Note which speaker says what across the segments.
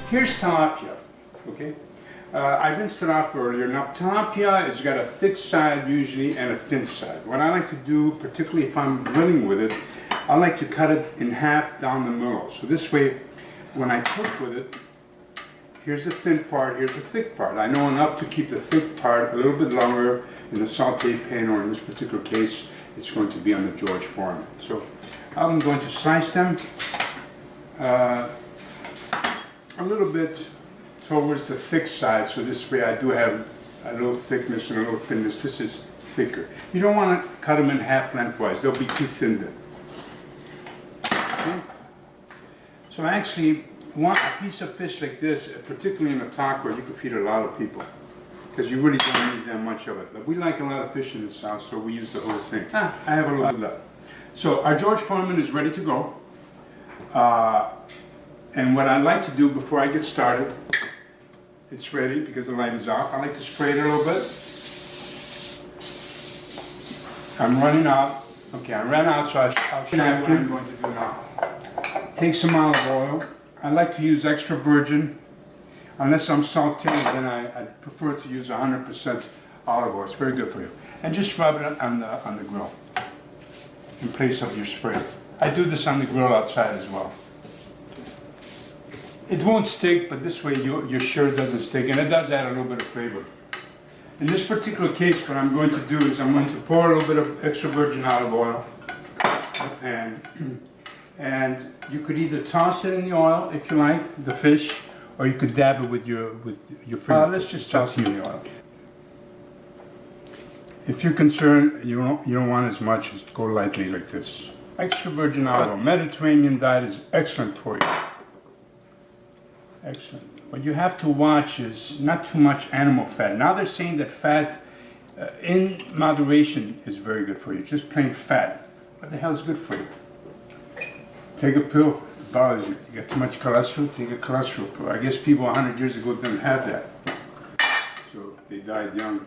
Speaker 1: Here's tilapia, okay? I rinsed it off earlier. Now tilapia has got a thick side usually and a thin side. What I like to do, particularly if I'm grilling with it, I like to cut it in half down the middle. So this way, when I cook with it, here's the thin part, here's the thick part. I know enough to keep the thick part a little bit longer in the saute pan, or in this particular case, it's going to be on the George Foreman. So I'm going to slice them a little bit towards the thick side, so this way I do have a little thickness and a little thinness. This is thicker. You don't want to cut them in half lengthwise, they'll be too thin then. Okay. So I actually want a piece of fish like this, particularly in a taco. You could feed a lot of people because you really don't need that much of it. But we like a lot of fish in the South, so we use the whole thing. I have a little bit left. So our George Foreman is ready to go. And what I like to do before I get started, it's ready because the light is off. I like to spray it a little bit. I'm running out. Okay, I ran out, so I'll show you what I'm going to do now. Take some olive oil. I like to use extra virgin. Unless I'm sauteing, then I prefer to use 100% olive oil. It's very good for you. And just rub it on the grill in place of your spray. I do this on the grill outside as well. It won't stick, but this way you're sure it doesn't stick, and it does add a little bit of flavor. In this particular case, what I'm going to do is I'm going to pour a little bit of extra virgin olive oil in the pan, and you could either toss it in the oil if you like, the fish, or you could dab it with your finger. Let's just toss it in the oil. If you're concerned you don't want as much, just go lightly like this. Extra virgin olive oil. Mediterranean diet is excellent for you. Excellent. What you have to watch is not too much animal fat. Now they're saying that fat in moderation is very good for you. Just plain fat. What the hell is good for you? Take a pill. It bothers you. You got too much cholesterol, take a cholesterol pill. I guess people 100 years ago didn't have that. So they died young.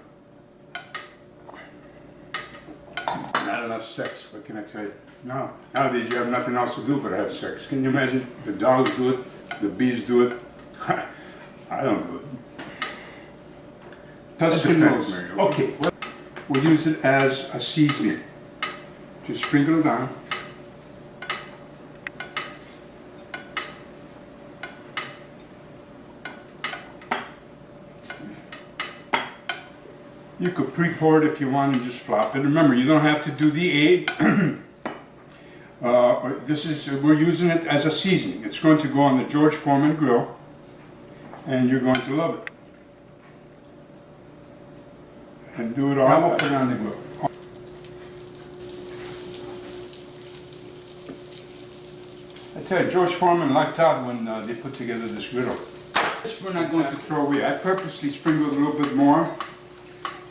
Speaker 1: Not enough sex. What can I tell you? No. Nowadays you have nothing else to do but have sex. Can you imagine? The dogs do it. The bees do it. I don't do it. That's the rosemary. Okay, we'll use it as a seasoning. Just sprinkle it on. You could pre-pour it if you want and just flop it. Remember, you don't have to do the we're using it as a seasoning. It's going to go on the George Foreman grill, and you're going to love it. And do it all. Now we'll put it on the grill. I tell you, George Foreman lucked out when they put together this griddle. This we're not going to throw away. I purposely sprinkled a little bit more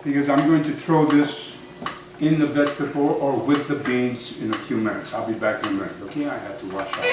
Speaker 1: because I'm going to throw this in the vegetable or with the beans in a few minutes. I'll be back in a minute. Okay, I have to wash out.